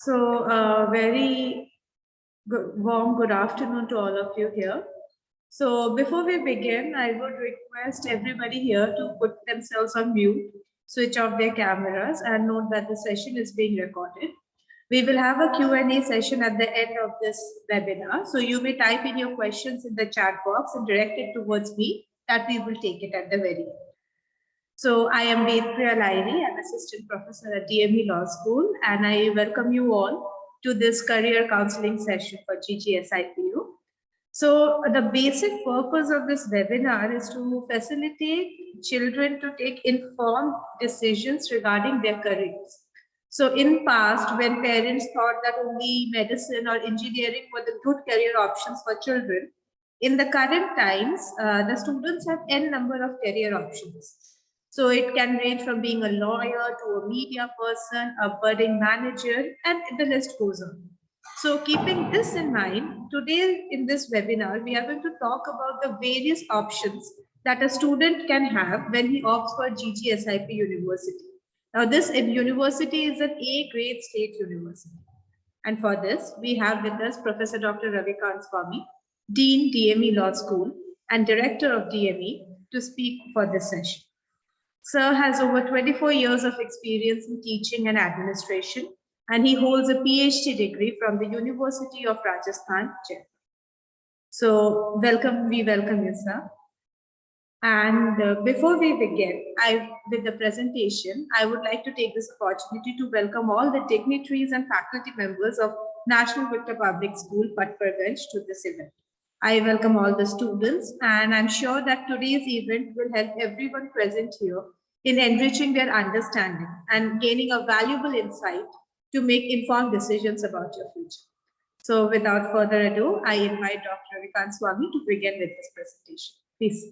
So, very warm good afternoon to all of you here. So, before we begin, I would request everybody here to put themselves on mute, switch off their cameras, and note that the session is being recorded. We will have a Q&A session at the end of this webinar. So, you may type in your questions in the chat box and direct it towards me, that we will take it at the very end. So I am Vedpriya Lairi, I'm assistant professor at DME Law School, and I welcome you all to this career counseling session for GGSIPU. So the basic purpose of this webinar is to facilitate children to take informed decisions regarding their careers. So in past, when parents thought that only medicine or engineering were the good career options for children, in the current times, the students have n number of career options. So it can range from being a lawyer to a media person, a budding manager, and the list goes on. So keeping this in mind, today in this webinar, we are going to talk about the various options that a student can have when he opts for GGSIP University. Now this university is an A-grade state university. And for this, we have with us Professor Dr. Ravikant Swamy, Dean DME Law School and Director of DME to speak for this session. Sir has over 24 years of experience in teaching and administration, and he holds a PhD degree from the University of Rajasthan, Jaipur. So we welcome you, sir. And before we begin with the presentation, I would like to take this opportunity to welcome all the dignitaries and faculty members of National Victor Public School, Patparganj, to this event. I welcome all the students, and I'm sure that today's event will help everyone present here in enriching their understanding and gaining a valuable insight to make informed decisions about your future. So without further ado, I invite Dr. Ravikant Swamy to begin with this presentation. Please.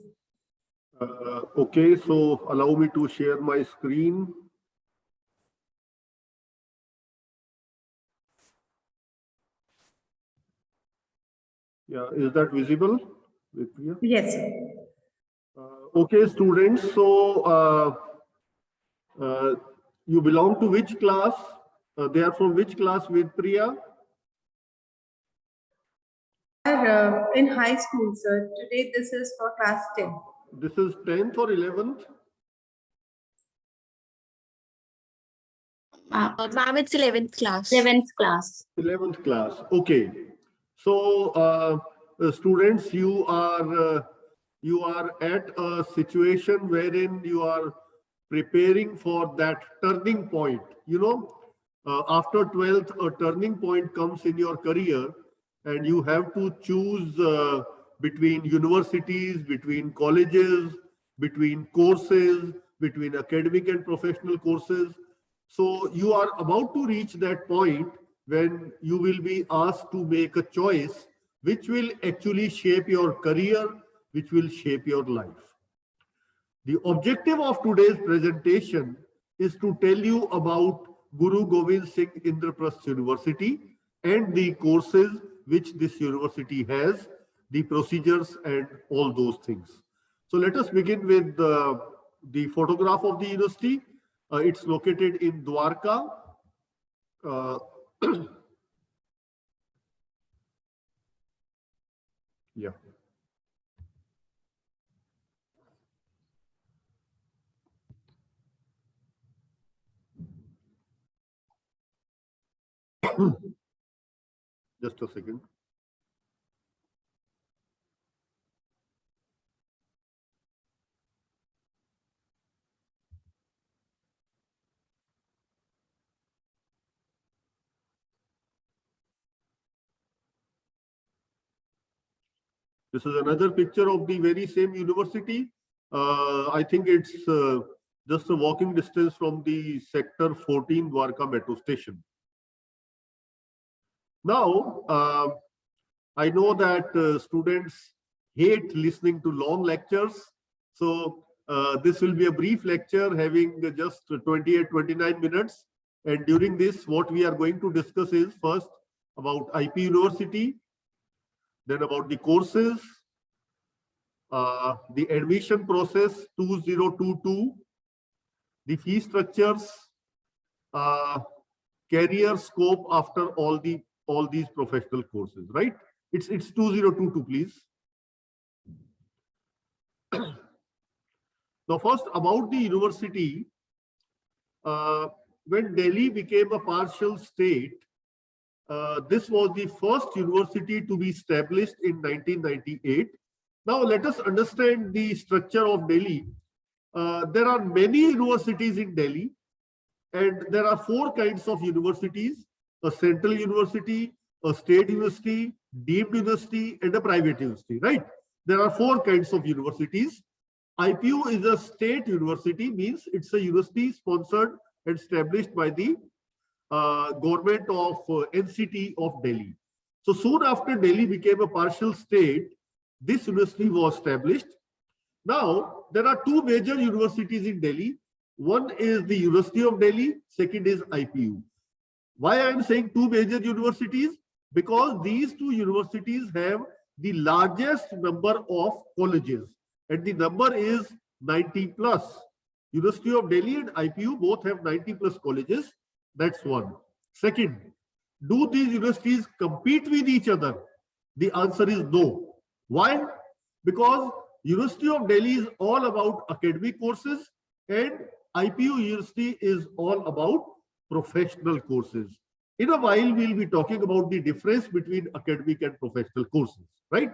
Okay, so allow me to share my screen. Yeah, is that visible? Yes. Okay, students. So you belong to which class? They are from which class, with Priya? In high school, sir. Today this is for class 10. This is 10th or 11th? Ma'am, it's 11th class. 11th class. 11th class. Okay. So students, you are at a situation wherein you are preparing for that turning point. You know, after 12th, a turning point comes in your career, and you have to choose between universities, between colleges, between courses, between academic and professional courses. So you are about to reach that point when you will be asked to make a choice which will actually shape your career, which will shape your life. The objective of today's presentation is to tell you about Guru Gobind Singh Indraprasth University and the courses which this university has, the procedures and all those things. So let us begin with the photograph of the university. It's located in Dwarka. Yeah. Just a second. This is another picture of the very same university. I think it's just a walking distance from the Sector 14 Dwarka metro station. Now, I know that students hate listening to long lectures. So this will be a brief lecture having just 28-29 minutes. And during this, what we are going to discuss is first about IP University, then about the courses, the admission process 2022, the fee structures, career scope after all these professional courses, right? It's 2022, please. Now, first about the university. When Delhi became a partial state, this was the first university to be established in 1998. Now, let us understand the structure of Delhi. There are many universities in Delhi, and there are 4 kinds of universities: a central university, a state university, deemed university, and a private university, right? There are 4 kinds of universities. IPU is a state university, means it's a university sponsored and established by the government of NCT of Delhi. So soon after Delhi became a partial state, this university was established. Now, there are 2 major universities in Delhi. One is the University of Delhi, second is IPU. Why I am saying 2 major universities? Because these 2 universities have the largest number of colleges, and the number is 90 plus. University of Delhi and IPU both have 90 plus colleges. That's one. Second, do these universities compete with each other? The answer is no. Why? Because University of Delhi is all about academic courses and IPU University is all about professional courses. In a while, we'll be talking about the difference between academic and professional courses, right?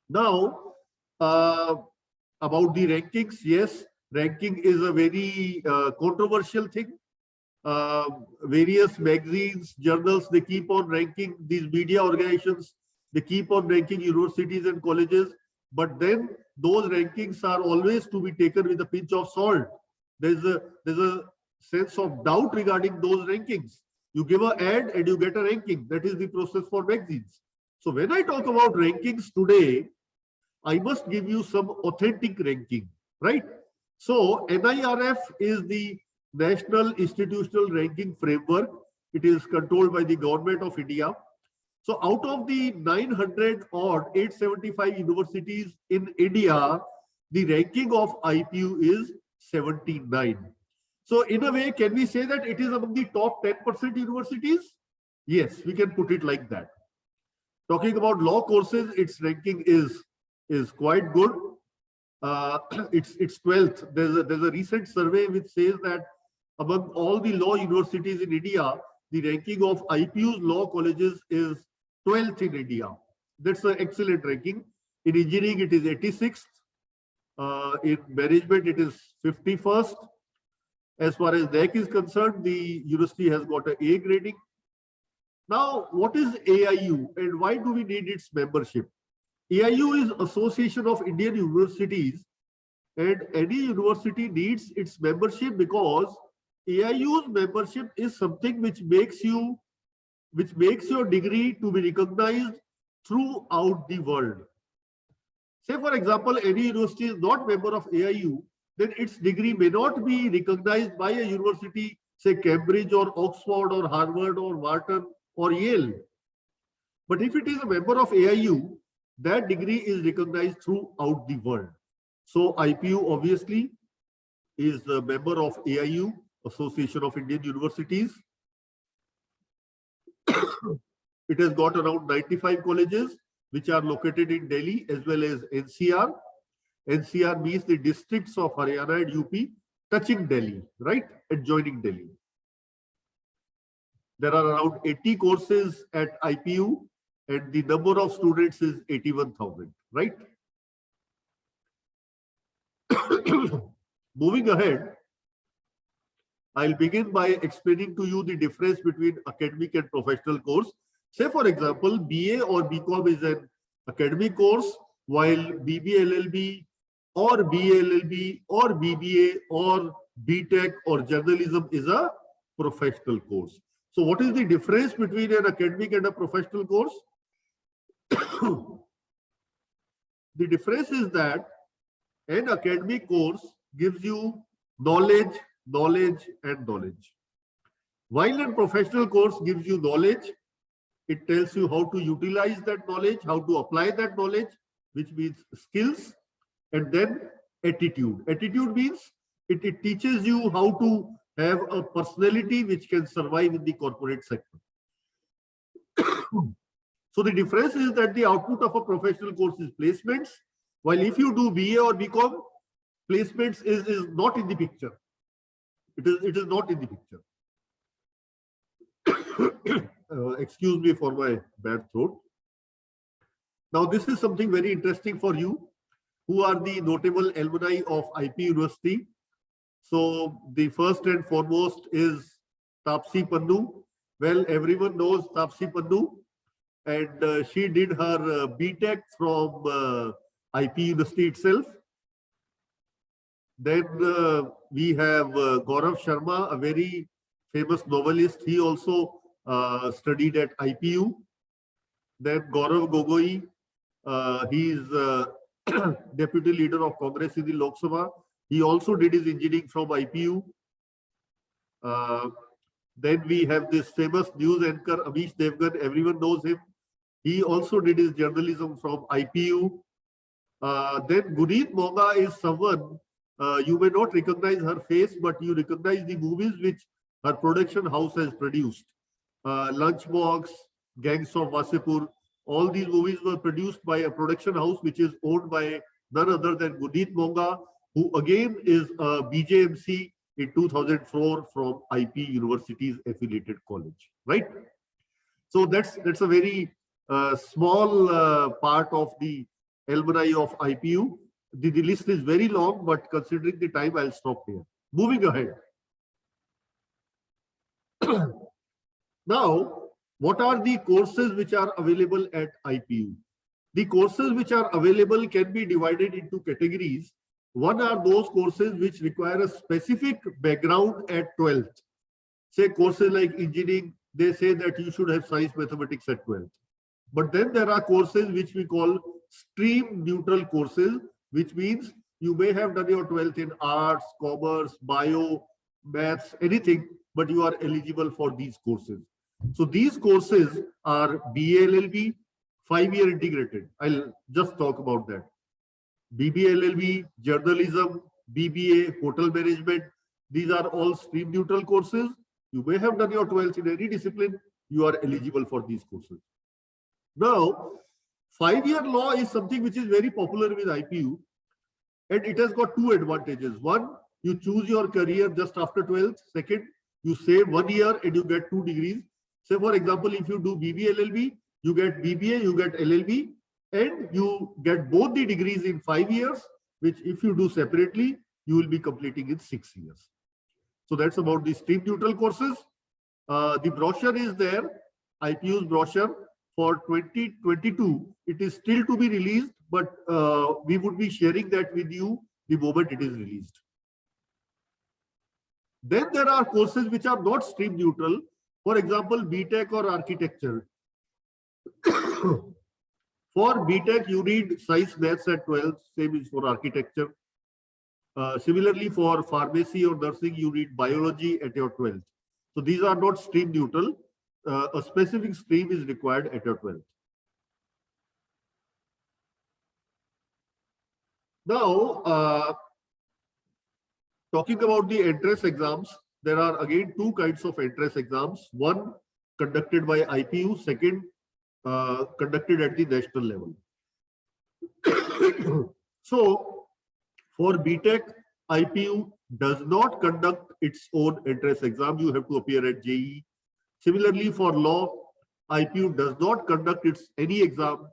Now, about the rankings, yes, ranking is a very controversial thing. Various magazines, journals, they keep on ranking, these media organizations, they keep on ranking universities and colleges, but then those rankings are always to be taken with a pinch of salt. There's a sense of doubt regarding those rankings. You give an ad and you get a ranking. That is the process for magazines. So when I talk about rankings today, I must give you some authentic ranking, right? So NIRF is the National Institutional Ranking Framework. It is controlled by the Government of India. So out of the 900 or 875 universities in India, the ranking of IPU is 79. So in a way, can we say that it is among the top 10% universities? Yes, we can put it like that. Talking about law courses, its ranking is quite good. It's 12th. There's a recent survey which says that among all the law universities in India, the ranking of IPU's law colleges is 12th in India. That's an excellent ranking. In engineering, it is 86th. In management, it is 51st. As far as NAC is concerned, the university has got an A grading. Now, what is AIU and why do we need its membership? AIU is Association of Indian Universities, and any university needs its membership because AIU's membership is something which makes your degree to be recognized throughout the world. Say, for example, any university is not member of AIU, then its degree may not be recognized by a university, say Cambridge or Oxford or Harvard or Wharton or Yale. But if it is a member of AIU, that degree is recognized throughout the world. So IPU obviously is a member of AIU, Association of Indian Universities. It has got around 95 colleges which are located in Delhi as well as NCR. NCR means the districts of Haryana and UP touching Delhi, right? Adjoining Delhi. There are around 80 courses at IPU and the number of students is 81,000, right? Moving ahead, I'll begin by explaining to you the difference between academic and professional course. Say, for example, BA or BCom is an academic course, while BBA LLB or BLLB or BBA or BTech or journalism is a professional course. So what is the difference between an academic and a professional course? The difference is that an academic course gives you knowledge, and knowledge. While a professional course gives you knowledge, it tells you how to utilize that knowledge, how to apply that knowledge, which means skills, and then attitude. Attitude means it teaches you how to have a personality which can survive in the corporate sector. So the difference is that the output of a professional course is placements, while if you do BA or BCom, placements is not in the picture. It is not in the picture. Excuse me for my bad throat. Now, this is something very interesting for you, who are the notable alumni of IP University. So the first and foremost is Tapsi Pannu. Well, everyone knows Tapsi Pannu, and she did her BTech from IP University itself. Then we have Gaurav Sharma, a very famous novelist. He also studied at IPU. Then Gaurav Gogoi, he is deputy leader of Congress in the Lok Sabha. He also did his engineering from IPU. Then we have this famous news anchor Amish Devgan. Everyone knows him. He also did his journalism from IPU. Then Guneet Monga is someone, you may not recognize her face, but you recognize the movies which her production house has produced. Lunchbox, Gangs of Wasipur, all these movies were produced by a production house which is owned by none other than Guneet Monga, who again is a BJMC in 2004 from IP University's affiliated college, right? So that's a very small part of the alumni of IPU. The list is very long, but considering the time, I'll stop here. Moving ahead. Now, what are the courses which are available at IPU? The courses which are available can be divided into categories. One are those courses which require a specific background at 12th. Say courses like engineering, they say that you should have science mathematics at 12th. But then there are courses which we call stream neutral courses, which means you may have done your 12th in arts, commerce, bio, maths, anything, but you are eligible for these courses. So these courses are BA LLB, 5-year integrated. I'll just talk about that. BBA LLB, journalism, BBA, hotel management. These are all stream neutral courses. You may have done your 12th in any discipline. You are eligible for these courses. Now, 5-year law is something which is very popular with IPU, and it has got two advantages. One, you choose your career just after 12th. Second, you save 1 year and you get 2 degrees. Say, for example, if you do BBA LLB, you get BBA, you get LLB, and you get both the degrees in 5 years, which if you do separately, you will be completing in 6 years. So that's about the stream neutral courses. The brochure is there, IPU's brochure for 2022. It is still to be released, but we would be sharing that with you the moment it is released. Then there are courses which are not stream neutral. For example, BTech or architecture. For BTech, you need science maths at 12th, same is for architecture. Similarly, for pharmacy or nursing, you need biology at your 12th. So these are not stream neutral. A specific stream is required at your 12th. Now, talking about the entrance exams, there are again two kinds of entrance exams. One conducted by IPU, second conducted at the national level. So for BTech, IPU does not conduct its own entrance exam. You have to appear at JEE. Similarly, for law, IPU does not conduct any exam.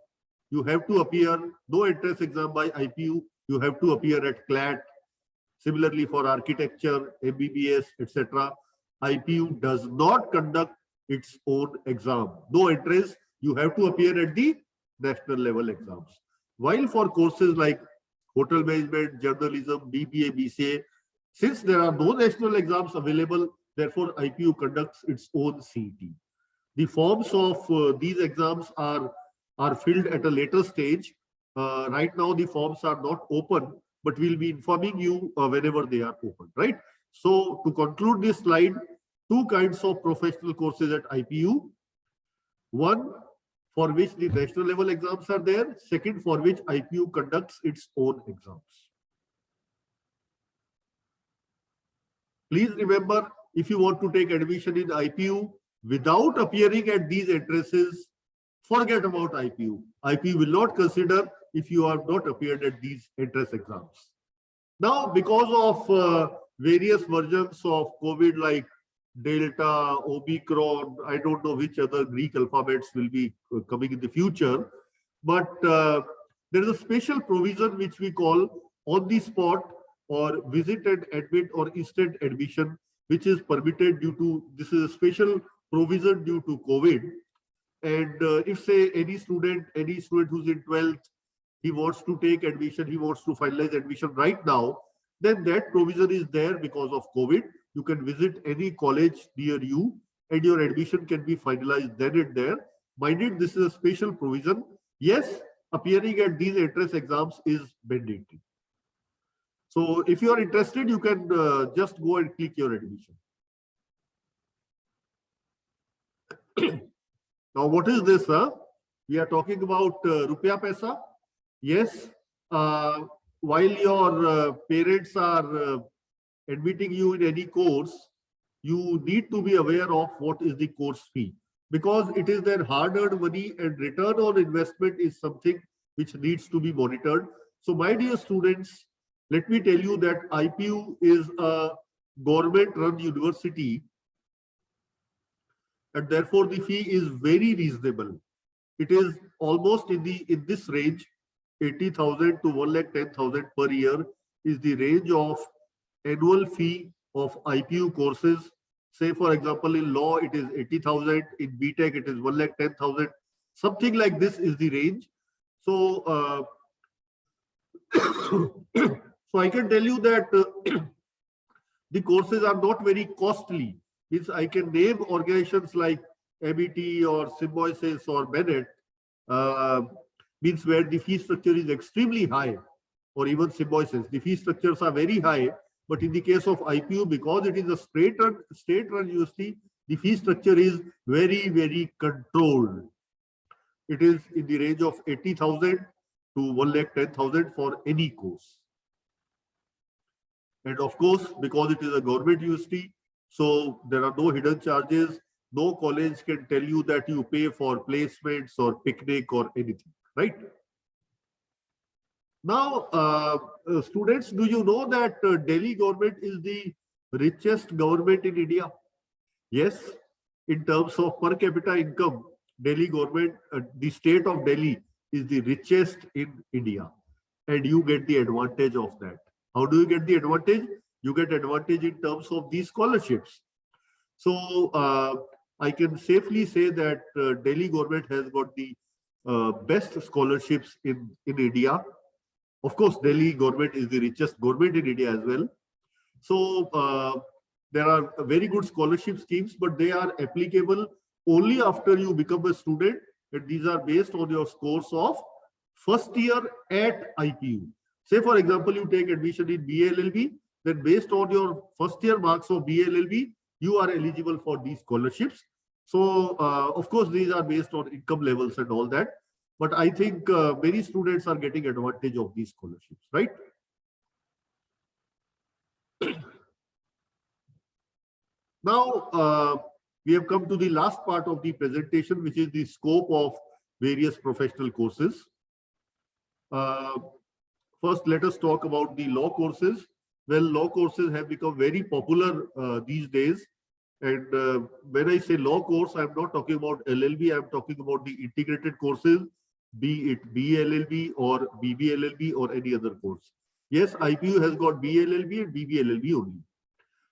You have to appear, no entrance exam by IPU. You have to appear at CLAT. Similarly, for architecture, MBBS, etc., IPU does not conduct its own exam. No entrance, you have to appear at the national level exams. While for courses like hotel management, journalism, BBA, BCA, since there are no national exams available, therefore IPU conducts its own CET. The forms of these exams are filled at a later stage. Right now, the forms are not open, but we'll be informing you whenever they are open, right? So to conclude this slide, two kinds of professional courses at IPU. One, for which the national level exams are there. Second, for which IPU conducts its own exams. Please remember, if you want to take admission in IPU without appearing at these addresses, forget about IPU. IPU will not consider if you have not appeared at these entrance exams. Now, because of various versions of COVID like Delta, Omicron, I don't know which other Greek alphabets will be coming in the future, but there is a special provision which we call on the spot or visit and admit or instant admission, which is permitted due to, this is a special provision due to COVID. And if say any student who's in 12th, he wants to take admission, he wants to finalize admission right now, then that provision is there because of COVID. You can visit any college near you and your admission can be finalized then and there. Minded, this is a special provision. Yes, appearing at these entrance exams is mandatory. So if you are interested, you can just go and click your admission. Now, what is this? We are talking about Rupaya Paisa. Yes, while your parents are admitting you in any course, you need to be aware of what is the course fee, because it is their hard-earned money and return on investment is something which needs to be monitored. So my dear students, let me tell you that IPU is a government-run university and therefore the fee is very reasonable. It is almost in this range, 80,000 to 1,10,000 per year is the range of annual fee of IPU courses. Say for example, in law it is 80,000, in BTech it is 1,10,000, something like this is the range. So, so I can tell you that the courses are not very costly. Means I can name organizations like MET or Symbiosis or Bennett, means where the fee structure is extremely high, or even Symbiosis. The fee structures are very high, but in the case of IPU, because it is a state-run university, the fee structure is very, very controlled. It is in the range of 80,000 to 1,10,000 for any course. And of course, because it is a government university, so there are no hidden charges. No college can tell you that you pay for placements or picnic or anything, right? Now, students, do you know that Delhi government is the richest government in India? Yes, in terms of per capita income, Delhi government, the state of Delhi is the richest in India, and you get the advantage of that. How do you get the advantage? You get advantage in terms of these scholarships. So I can safely say that Delhi government has got the best scholarships in India. Of course, Delhi government is the richest government in India as well. So there are very good scholarship schemes, but they are applicable only after you become a student, and these are based on your scores of first year at IPU. Say for example, you take admission in BA LLB, then based on your first year marks of BA LLB, you are eligible for these scholarships. So of course, these are based on income levels and all that. But I think many students are getting advantage of these scholarships, right? Now, we have come to the last part of the presentation, which is the scope of various professional courses. First, let us talk about the law courses. Well, law courses have become very popular these days. And when I say law course, I'm not talking about LLB, I'm talking about the integrated courses, be it BLLB or BBLLB or any other course. Yes, IPU has got BLLB and BBLLB only.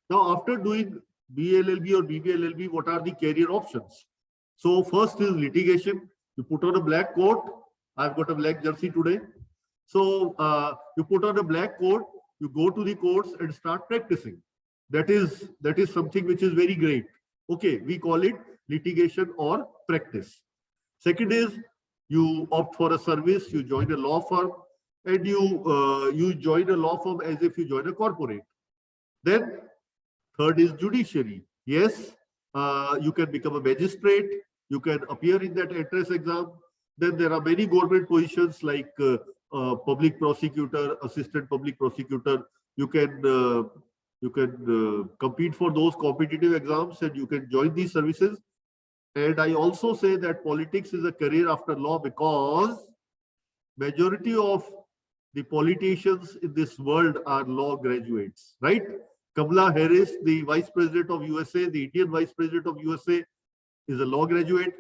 Now, after doing BLLB or BBLLB, what are the career options? So first is litigation. You put on a black coat. I've got a black jersey today. So you put on a black coat, you go to the courts and start practicing. That is something which is very great. Okay, we call it litigation or practice. Second is you opt for a service, you join a law firm, and you join a law firm as if you join a corporate. Then third is judiciary. Yes, you can become a magistrate, you can appear in that entrance exam. Then there are many government positions like public prosecutor, assistant public prosecutor. You You can compete for those competitive exams and you can join these services. And I also say that politics is a career after law because majority of the politicians in this world are law graduates, right? Kamala Harris, the Vice President of USA, the Indian Vice President of USA, is a law graduate.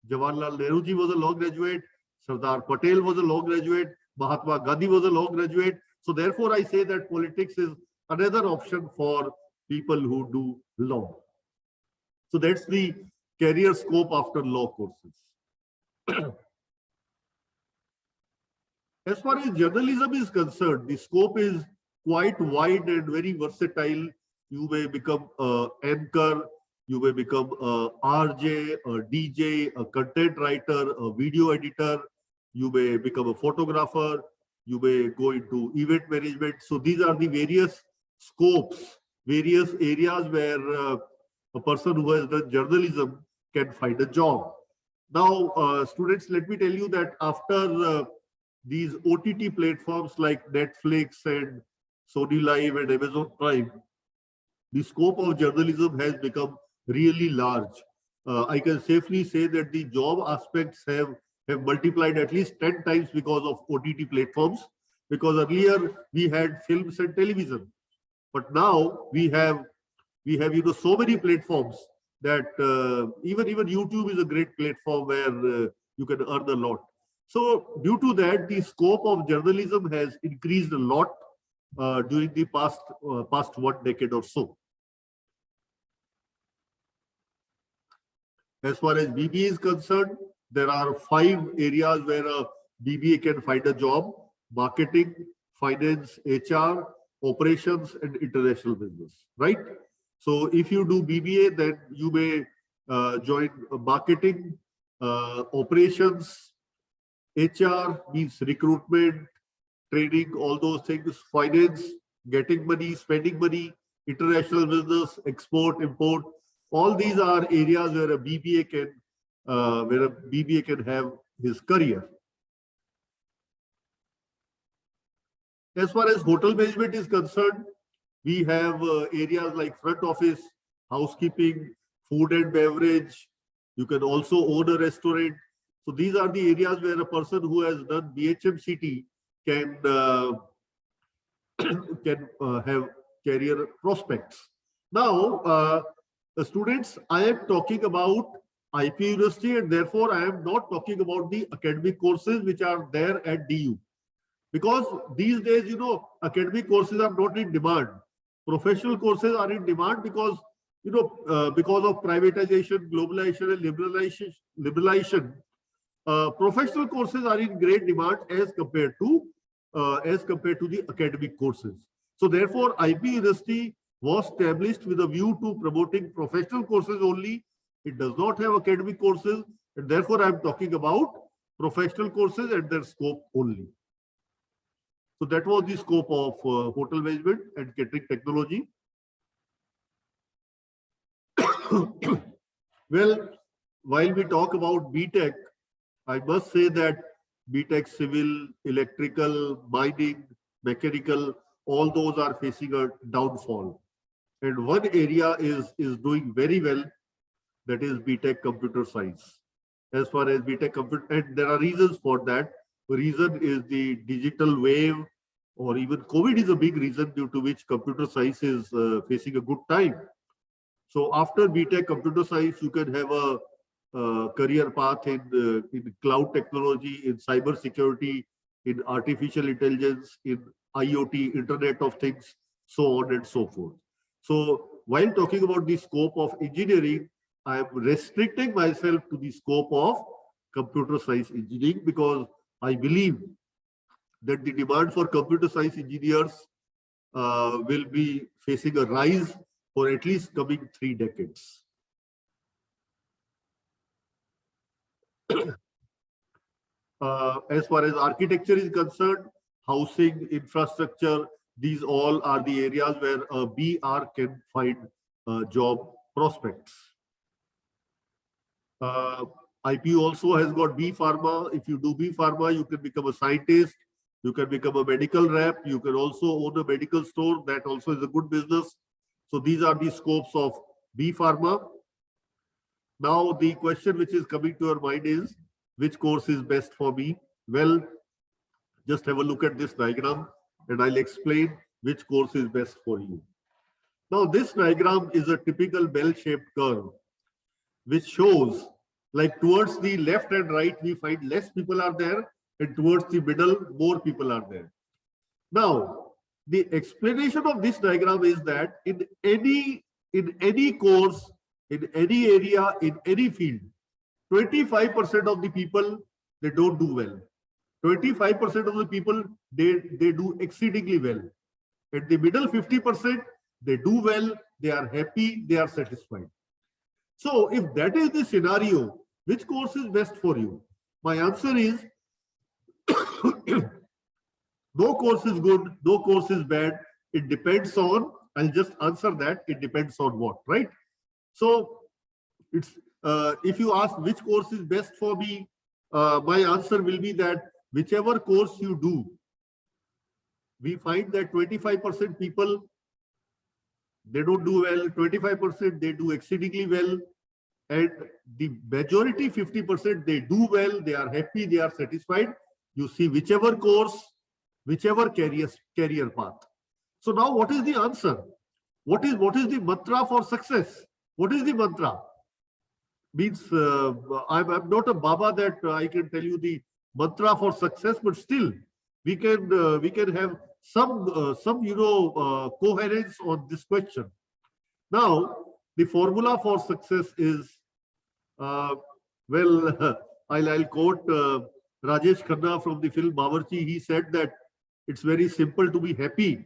Jawaharlal Nehru ji was a law graduate. Sardar Patel was a law graduate. Mahatma Gandhi was a law graduate. So therefore, I say that politics is another option for people who do law. So that's the career scope after law courses. As far as journalism is concerned, the scope is quite wide and very versatile. You may become an anchor, you may become a RJ, a DJ, a content writer, a video editor, you may become a photographer, you may go into event management. So these are the various scopes, various areas where a person who has done journalism can find a job. Now, students, let me tell you that after these OTT platforms like Netflix and Sony Live and Amazon Prime, the scope of journalism has become really large. I can safely say that the job aspects have multiplied at least 10 times because of OTT platforms. Because earlier we had films and television, but now we have so many platforms that even YouTube is a great platform where you can earn a lot. So due to that, the scope of journalism has increased a lot during the past 1 decade or so. As far as BBA is concerned, there are 5 areas where a BBA can find a job: marketing, finance, HR, operations, and international business, right? So if you do BBA, then you may join marketing, operations, HR means recruitment, training, all those things, finance, getting money, spending money, international business, export, import. All these are areas where a BBA can have his career. As far as hotel management is concerned, we have areas like front office, housekeeping, food and beverage. You can also own a restaurant. So these are the areas where a person who has done BHMCT can have career prospects. Now, students, I am talking about IP University, and therefore I am not talking about the academic courses which are there at DU. Because these days, academic courses are not in demand. Professional courses are in demand because, because of privatization, globalization, and liberalization. Professional courses are in great demand as compared to the academic courses. So therefore, IP University was established with a view to promoting professional courses only. It does not have academic courses, and therefore I am talking about professional courses and their scope only. So that was the scope of hotel management and catering technology. Well, while we talk about BTech, I must say that BTech civil, electrical, mining, mechanical, all those are facing a downfall. And one area is doing very well, that is BTech computer science. As far as BTech computer, and there are reasons for that. The reason is the digital wave, or even COVID is a big reason due to which computer science is facing a good time. So after BTech computer science, you can have a career path in cloud technology, in cyber security, in artificial intelligence, in IoT, Internet of Things, so on and so forth. So while talking about the scope of engineering, I am restricting myself to the scope of computer science engineering because I believe that the demand for computer science engineers will be facing a rise for at least coming 3 decades. As far as architecture is concerned, housing, infrastructure, these all are the areas where a BR can find job prospects. IP also has got B Pharma. If you do B Pharma, you can become a scientist, you can become a medical rep, you can also own a medical store. That also is a good business. So these are the scopes of B Pharma. Now the question which is coming to your mind is, which course is best for me? Well, just have a look at this diagram and I'll explain which course is best for you. Now this diagram is a typical bell-shaped curve which shows, like, towards the left and right we find less people are there, and towards the middle more people are there. Now the explanation of this diagram is that in any course, in any area, in any field, 25% of the people, they don't do well. 25% of the people, they do exceedingly well. At the middle 50%, they do well, they are happy, they are satisfied. So if that is the scenario, which course is best for you? My answer is no course is good, no course is bad. It depends on, I'll just answer that, it depends on what, right? So it's if you ask which course is best for me, my answer will be that whichever course you do, we find that 25% people, they don't do well, 25% they do exceedingly well, and the majority 50% they do well, they are happy, they are satisfied. You see whichever course, whichever career path. So now what is the answer? What is the mantra for success? What is the mantra? Means I'm not a Baba that I can tell you the mantra for success, but still we can have some coherence on this question. Now the formula for success is well, I'll quote Rajesh Khanna from the film Bawarchi. He said that it's very simple to be happy.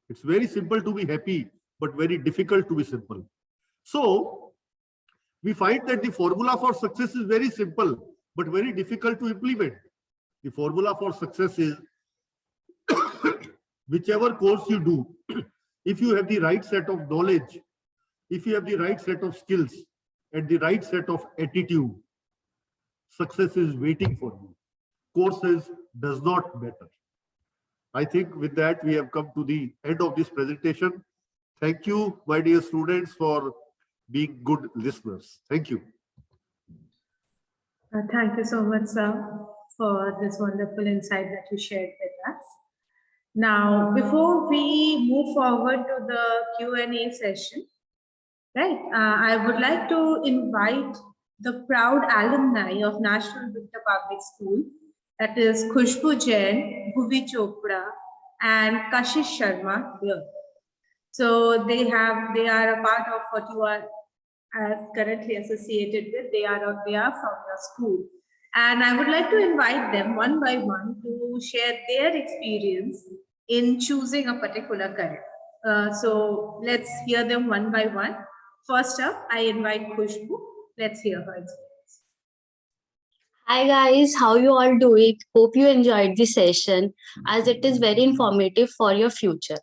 It's very simple to be happy, but very difficult to be simple. So we find that the formula for success is very simple, but very difficult to implement. The formula for success is whichever course you do, if you have the right set of knowledge, if you have the right set of skills and the right set of attitude, success is waiting for you. Courses does not matter. I think with that, we have come to the end of this presentation. Thank you, my dear students, for being good listeners. Thank you. Thank you so much, sir, for this wonderful insight that you shared with us. Now, before we move forward to the Q&A session, right, I would like to invite the proud alumni of National Victor Public School, that is Khushbu Jain, Bhuvi Chopra, and Kashish Sharma here. So they are a part of what you are currently associated with. They are from your school, and I would like to invite them one by one to share their experience in choosing a particular career. So let's hear them one by one. First up, I invite Khushbu. Let's hear her experience. Hi guys, how you all doing? Hope you enjoyed the session as it is very informative for your future.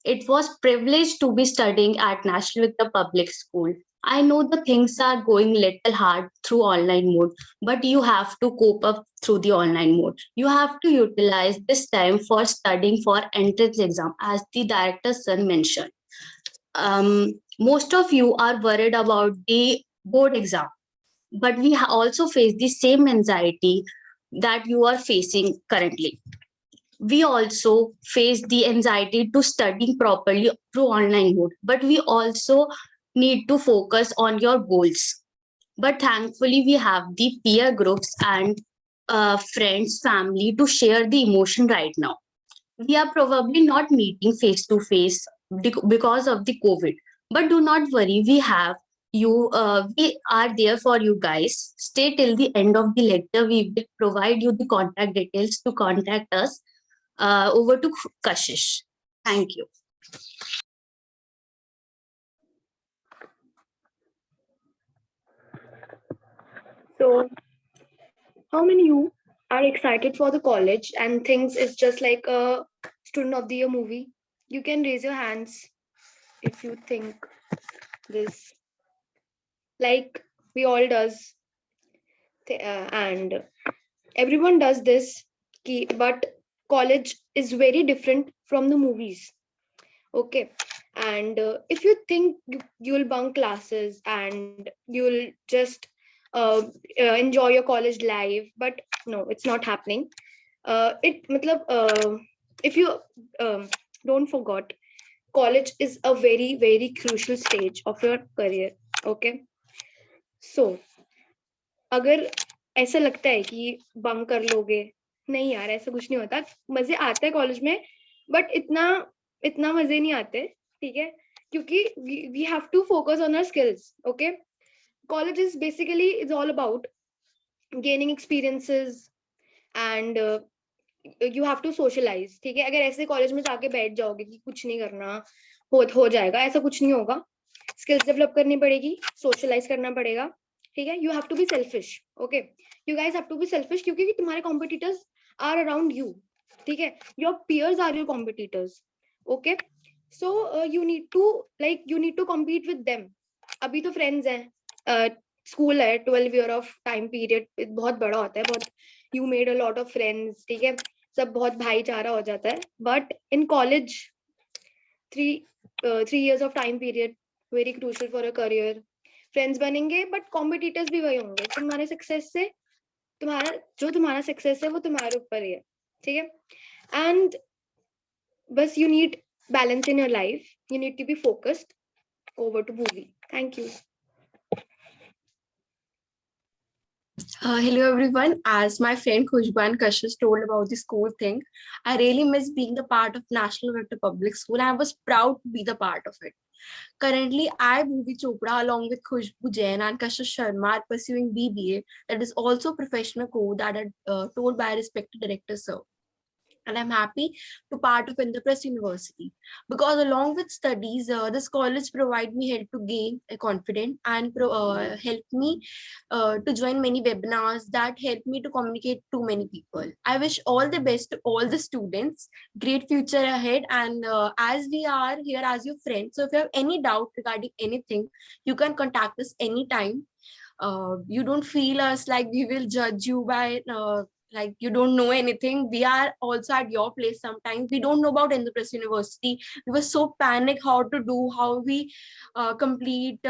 It was privilege to be studying at National Victor Public School. I know the things are going little hard through online mode, but you have to cope up through the online mode. You have to utilize this time for studying for entrance exam, as the director's son mentioned. Most of you are worried about the board exam, but we also face the same anxiety that you are facing currently. We also face the anxiety to studying properly through online mode, but we also need to focus on your goals. But thankfully, we have the peer groups and friends, family to share the emotion right now. We are probably not meeting face to face because of the COVID, but do not worry, we have you. We are there for you guys. Stay till the end of the lecture. We will provide you the contact details to contact us. Over to Kashish. Thank you. So, how many you are excited for the college and thinks it's just like a student of the year movie? You can raise your hands if you think this. Like we all does, and everyone does this. But college is very different from the movies. Okay, And if you think you'll bunk classes and you'll just enjoy your college life, but no, it's not happening. If you don't forget, college is a very very crucial stage of your career. Okay, so अगर ऐसा लगता है कि bunk कर लोगे, नहीं यार ऐसा कुछ नहीं होता. मजे आते हैं कॉलेज में, बट इतना इतना मजे नहीं आते. ठीक है, क्योंकि we have to focus on our skills. Okay, college is basically it's all about gaining experiences and you have to socialize. ठीक है, अगर ऐसे कॉलेज में जाके बैठ जाओगे कि कुछ नहीं करना, हो जाएगा, ऐसा कुछ नहीं होगा. स्किल्स डेवलप करनी पड़ेगी, सोशलाइज करना पड़ेगा. ठीक है, you have to be selfish. Okay, you guys have to be selfish, क्योंकि तुम्हारे कॉम्पिटिटर्स आर अराउंड यू. ठीक है, your peers are your competitors. Okay, so you need to compete with them. अभी तो फ्रेंड्स हैं, स्कूल है, 12 year of time period बहुत बड़ा होता है, बहुत you made a lot of friends. ठीक है, सब बहुत भाईचारा हो जाता है. But in college 3 years of time period very crucial for a career. Friends बनेंगे बट कॉम्पिटिटर्स भी वही होंगे. तुम्हारे सक्सेस से तुम्हारा सक्सेस है वो तुम्हारे ऊपर ही है. ठीक है, एंड बस you need balance in your life, you need to be focused. Over to Bhuvi. Thank you. Hello everyone. As my friend Khushbu and Kashish told about the school thing, I really miss being the part of National Vector Public School. I was proud to be the part of it. Currently, I, Bhuvi Chopra, along with Khushbu Jain and Kashish Sharma, are pursuing BBA, that is also a professional code that are told by respected director sir. And I'm happy to part of Indraprastha University because along with studies, this college provide me help to gain a confidence and help me to join many webinars that help me to communicate to many people. I wish all the best to all the students, great future ahead. And as we are here as your friends, so if you have any doubt regarding anything, you can contact us anytime. You don't feel us like we will judge you by like you don't know anything. We are also at your place. Sometimes we don't know about Indraprastha University. We were so panicked how to do, how we complete,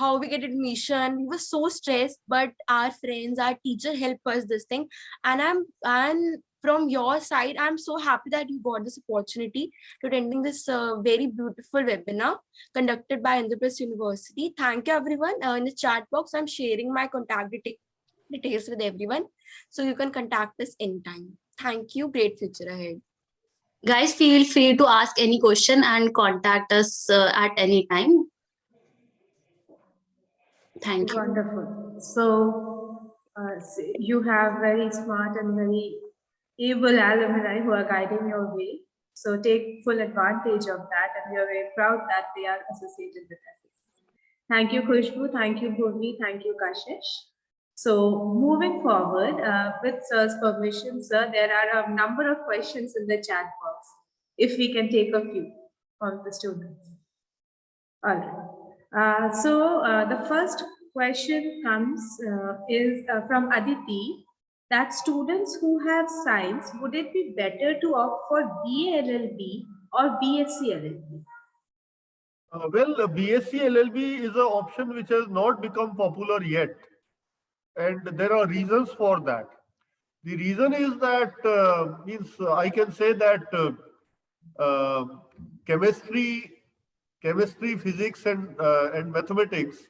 how we get admission. We were so stressed, but our friends, our teacher help us this thing. And from your side, I'm so happy that you got this opportunity to attending this very beautiful webinar conducted by Indraprastha University. Thank you everyone. In the chat box, I'm sharing my contact details with everyone, so you can contact us anytime. Thank you. Great future ahead. Guys, feel free to ask any question and contact us at any time. Thank you. Wonderful. So you have very smart and very able alumni who are guiding your way. So take full advantage of that, and we are very proud that they are associated with us. Thank you, Khushbu. Thank you, Bhuvi. Thank you, Kashish. So moving forward, with sir's permission, sir, there are a number of questions in the chat box. If we can take a few from the students. All right. So the first question is from Aditi, that students who have science, would it be better to opt for BA LLB or BSc LLB? Well, BSc LLB is an option which has not become popular yet. And there are reasons for that. The reason is that, I can say that chemistry, physics, and mathematics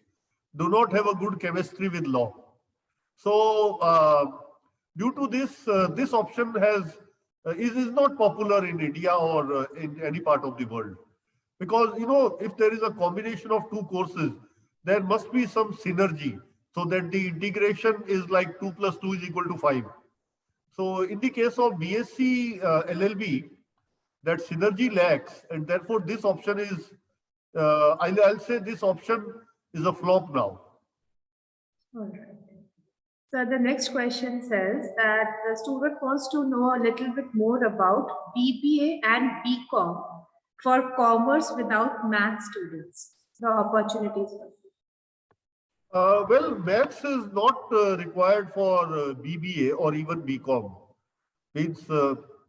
do not have a good chemistry with law. So, due to this, this option is not popular in India or in any part of the world. Because, if there is a combination of two courses, there must be some synergy, so that the integration is like 2 + 2 = 5. So in the case of BSc LLB, that synergy lacks, and therefore this option is, I'll say this option is a flop now. All right. So the next question says that the student wants to know a little bit more about BBA and BCom for commerce without math students, the opportunities. Well, maths is not required for BBA or even BCom. Means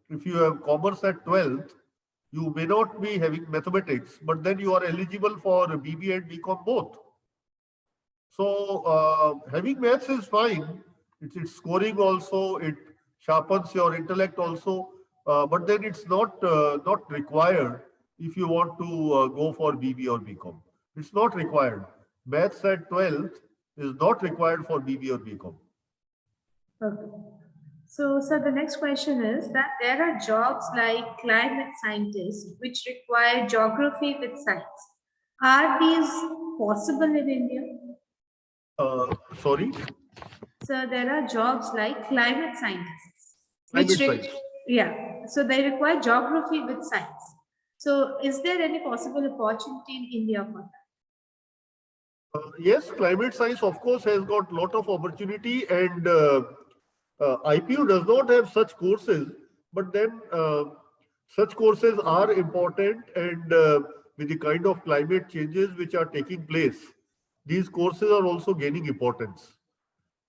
if you have commerce at 12th, you may not be having mathematics, but then you are eligible for BBA and BCom both. So having maths is fine. It's scoring also. It sharpens your intellect also. But then it's not required if you want to go for BB or BCom. It's not required. Maths at 12th is not required for BB or BCom. Okay. So, sir, the next question is that there are jobs like climate scientist, which require geography with science. Are these possible in India? Sorry, So there are jobs like climate scientists, climate which science. yeah, so they require geography with science. So is there any possible opportunity in India for that? Yes, climate science, of course, has got lot of opportunity, and IPU does not have such courses, but then such courses are important, and with the kind of climate changes which are taking place, these courses are also gaining importance.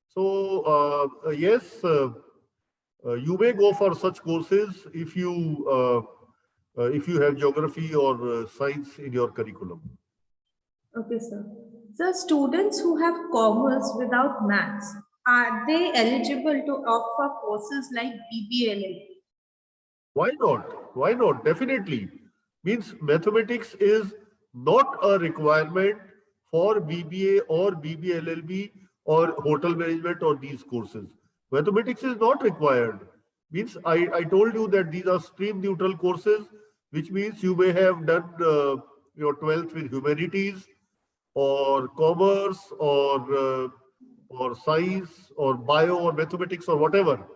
So, yes, you may go for such courses if you have geography or science in your curriculum. Okay, sir. So students who have commerce without maths, are they eligible to opt for courses like BBLL? Why not? Why not? Definitely. Means mathematics is not a requirement for BBA or BBLLB or hotel management or these courses. Mathematics is not required. Means I told you that these are stream neutral courses, which means you may have done your 12th with humanities or commerce or science or bio or mathematics or whatever,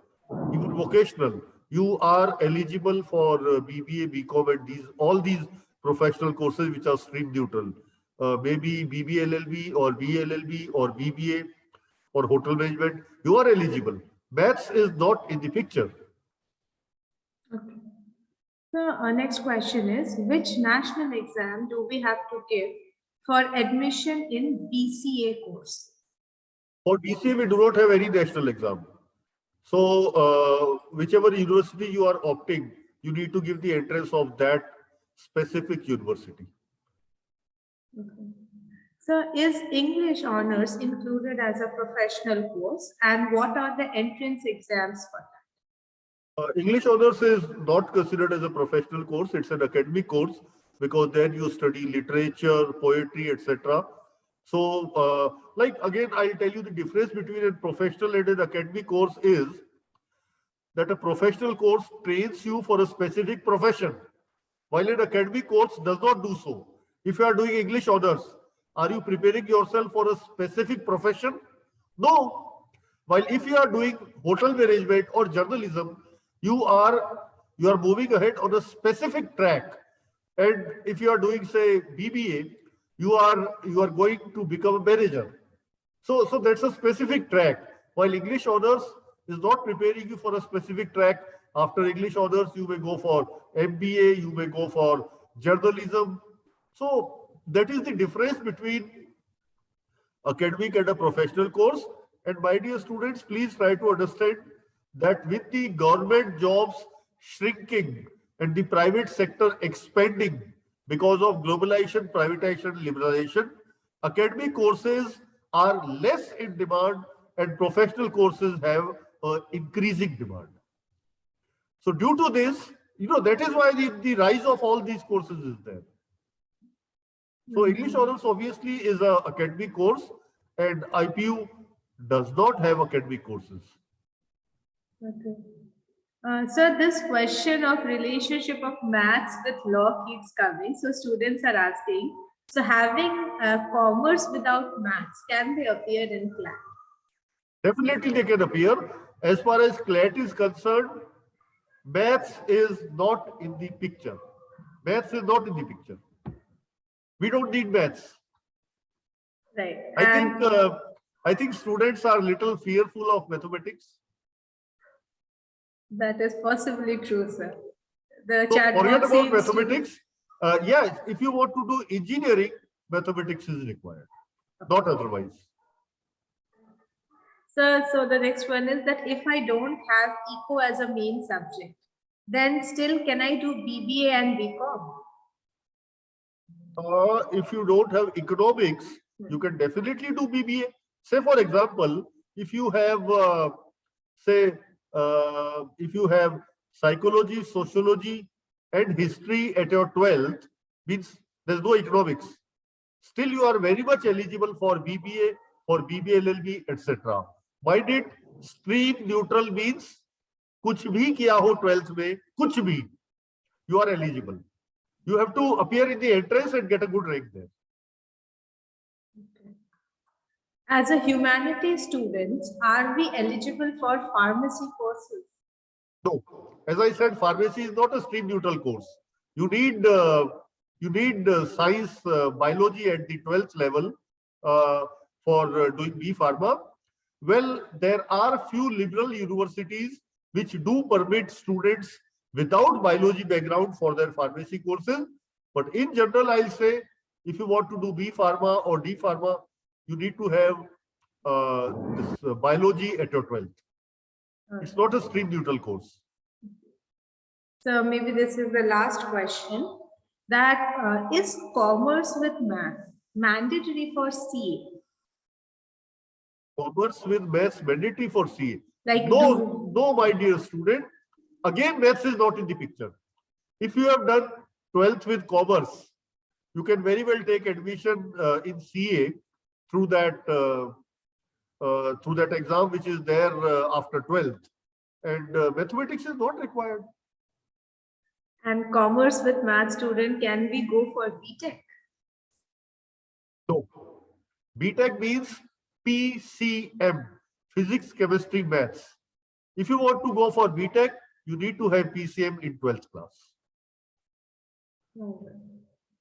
even vocational, you are eligible for BBA, BCom, and all these professional courses which are stream neutral. Maybe BBLLB or BLLB or BBA or hotel management, you are eligible. Maths is not in the picture. Okay. So our next question is, which national exam do we have to give for admission in BCA course? For BCA, we do not have any national exam. So, whichever university you are opting, you need to give the entrance of that specific university. Okay. So is English honors included as a professional course, and what are the entrance exams for that? English honors is not considered as a professional course. It's an academic course because then you study literature, poetry, etc. So, like again, I'll tell you the difference between a professional and an academic course is that a professional course trains you for a specific profession, while an academic course does not do so. If you are doing English honors, are you preparing yourself for a specific profession? No. While if you are doing hotel management or journalism, you are moving ahead on a specific track. And if you are doing, say, BBA, you are going to become a manager. So that's a specific track. While English honors is not preparing you for a specific track. After English honors, you may go for MBA, you may go for journalism. So that is the difference between academic and a professional course. And my dear students, please try to understand that with the government jobs shrinking and the private sector expanding because of globalization, privatization, liberalization, academic courses are less in demand and professional courses have increasing demand. So due to this, that is why the rise of all these courses is there. So English honors obviously is a academic course, and IPU does not have academic courses. Okay. So this question of relationship of maths with law keeps coming. So students are asking, so having commerce without maths, can they appear in CLAT? Definitely they can appear. As far as CLAT is concerned, maths is not in the picture. Maths is not in the picture. We don't need maths. Right. I think students are a little fearful of mathematics. That is possibly true, sir. The So chat forget box about seems to be- mathematics. Yes, if you want to do engineering, mathematics is required, not otherwise. So the next one is that if I don't have eco as a main subject, then still can I do BBA and BCom? If you don't have economics, you can definitely do BBA. Say, for example, if you have, if you have psychology, sociology, and history at your 12th, means there's no economics. Still, you are very much eligible for BBA, for BBA LLB, etc. Mind it, stream neutral means कुछ भी किया हो 12th में, कुछ भी, you are eligible. You have to appear in the entrance and get a good rank there. As a humanities student, are we eligible for pharmacy courses? No, as I said, pharmacy is not a stream neutral course. You need science, biology at the 12th level for doing B Pharma. Well, there are few liberal universities which do permit students without biology background for their pharmacy courses. But in general, I'll say, if you want to do B Pharma or D Pharma, you need to have this biology at your 12th. It's not a stream neutral course. So maybe this is the last question. That is commerce with math mandatory for CA? Commerce with maths mandatory for CA? Like No, my dear student. Again, maths is not in the picture. If you have done 12th with commerce, you can very well take admission in CA through that exam which is there after 12th, and mathematics is not required. And commerce with math student, can we go for BTech? No. BTech means PCM, physics, chemistry, maths. If you want to go for BTech, you need to have PCM in 12th class.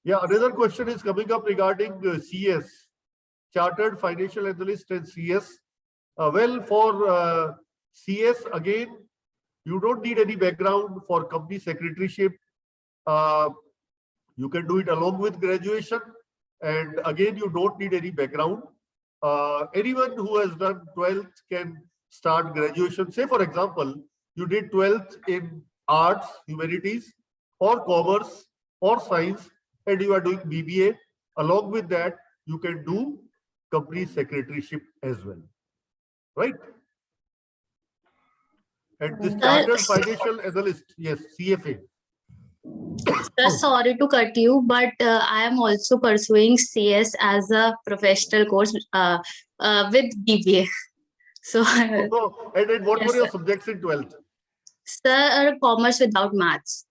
Yeah, another question is coming up regarding CS, Chartered Financial Analyst and CS. Well, for CS, again, you don't need any background for company secretaryship. You can do it along with graduation. And again, you don't need any background. Anyone who has done 12th can start graduation. Say, for example, you did 12th in arts, humanities, or commerce, or science, and you are doing BBA. Along with that, you can do company secretaryship as well. Right? And this Chartered Financial Analyst, yes, CFA. Sir, sorry to cut you, but I am also pursuing CS as a professional course with BBA. So, and what yes, were your sir. subjects in 12th? Sir, commerce without maths.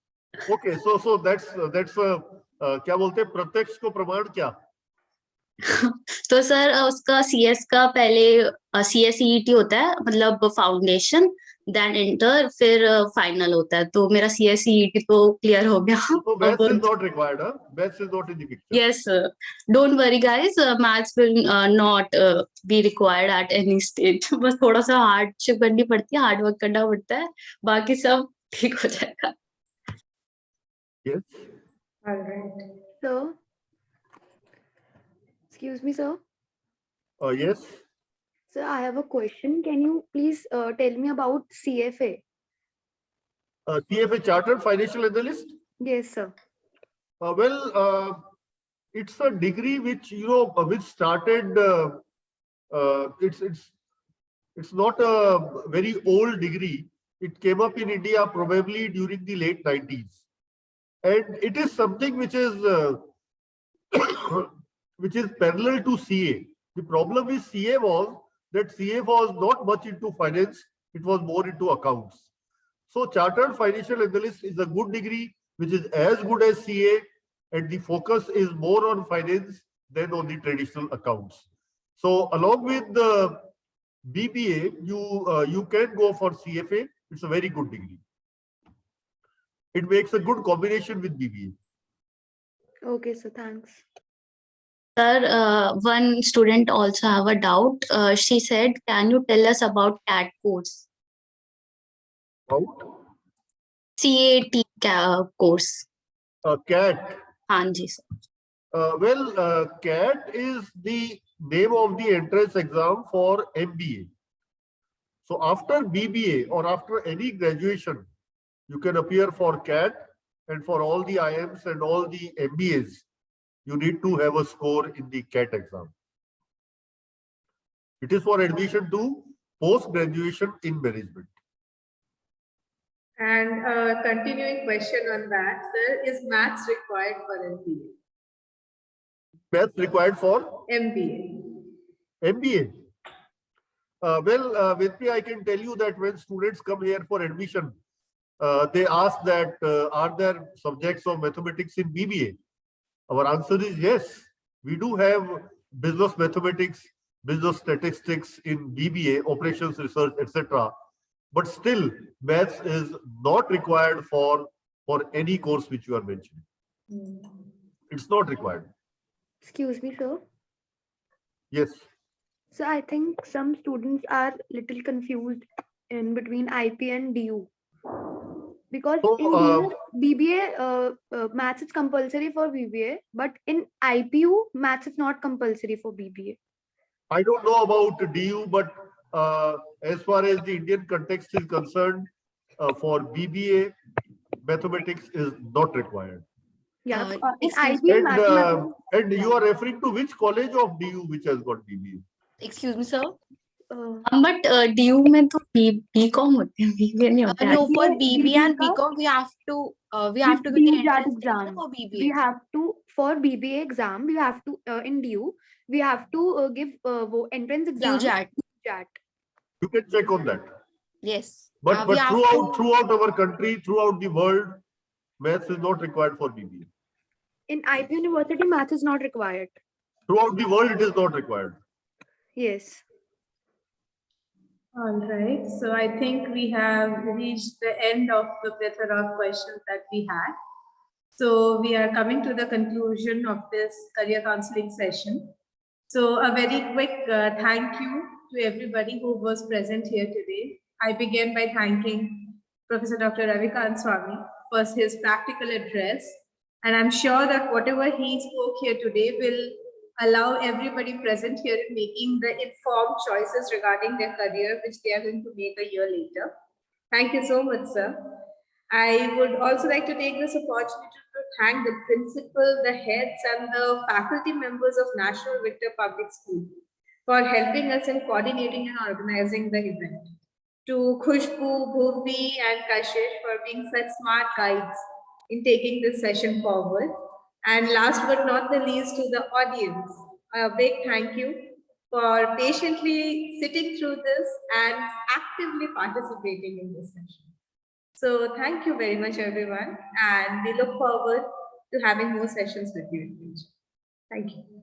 Okay, so that's क्या बोलते हैं प्रत्यक्ष को प्रमाण क्या? तो sir उसका CS का पहले CSEET होता है, मतलब फाउंडेशन, देन इंटर, फिर फाइनल होता है. तो मेरा CSEET तो क्लियर हो गया. So maths is not required, huh? Maths is not in the picture. Yes, sir. Don't worry, guys. Maths will not be required at any stage. बस थोड़ा सा हार्डशिप करनी पड़ती है, हार्ड वर्क करना पड़ता है, बाकी सब ठीक हो जाएगा. Yes. All right. Sir, excuse me, sir. Yes. Sir, I have a question. Can you please tell me about CFA? CFA, Chartered Financial Analyst. Yes, sir. It's a degree which which started. It's not a very old degree. It came up in India probably during the late 90s, and it is something which is which is parallel to CA. The problem with CA was that CA was not much into finance; it was more into accounts. So, Chartered Financial Analyst is a good degree which is as good as CA, and the focus is more on finance than on the traditional accounts. So, along with the BBA, you can go for CFA. It's a very good degree. It makes a good combination with BBA. Okay, sir. Thanks. Sir, one student also have a doubt. She said, "Can you tell us about CAT course?" About CAT course. CAT. हाँ जी sir. CAT is the name of the entrance exam for MBA. So after BBA or after any graduation, You can appear for CAT, and for all the IMs and all the MBAs, you need to have a score in the CAT exam. It is for admission to post-graduation in management. And a continuing question on that, sir, is maths required for MBA? Maths required for MBA. MBA. With me, I can tell you that when students come here for admission, they ask that, are there subjects of mathematics in BBA? Our answer is yes. We do have business mathematics, business statistics in BBA, operations research, etc. But still, maths is not required for any course which you are mentioning. It's not required. Excuse me, sir. Yes. So I think some students are little confused in between IP and DU. Because So, in BBA, maths is compulsory for BBA, but in IPU, maths is not compulsory for BBA. I don't know about DU, but as far as the Indian context is concerned, for BBA, mathematics is not required. Yeah, in excuse IPU, And, mathematics. and you are referring to which college of DU which has got BBA? Excuse me, sir. But DU में तो BCom होते हैं, BBA नहीं होते हैं. No, for BBA BBA and का BCom, we have to give the DU JAT entrance exam exam. for BBA. We have to, for BBA exam, we have to, in DU, we have to give entrance exam. UJAT. JAT. You can check on that. Yes. But we have throughout our country, throughout the world, maths is not required for BBA. In IP University, math is not required. Throughout the world, it is not required. Yes. All right, so I think we have reached the end of the plethora of questions that we had. So we are coming to the conclusion of this career counseling session. So a very quick thank you to everybody who was present here today. I begin by thanking Professor Dr. Ravikant Swami for his practical address. And I'm sure that whatever he spoke here today will allow everybody present here in making the informed choices regarding their career, which they are going to make a year later. Thank you so much, sir. I would also like to take this opportunity to thank the principal, the heads, and the faculty members of National Victor Public School for helping us in coordinating and organizing the event. To Khushbu, Bhuvvi, and Kashish for being such smart guides in taking this session forward. And last but not the least, to the audience, a big thank you for patiently sitting through this and actively participating in this session. So thank you very much, everyone. And we look forward to having more sessions with you in the future. Thank you.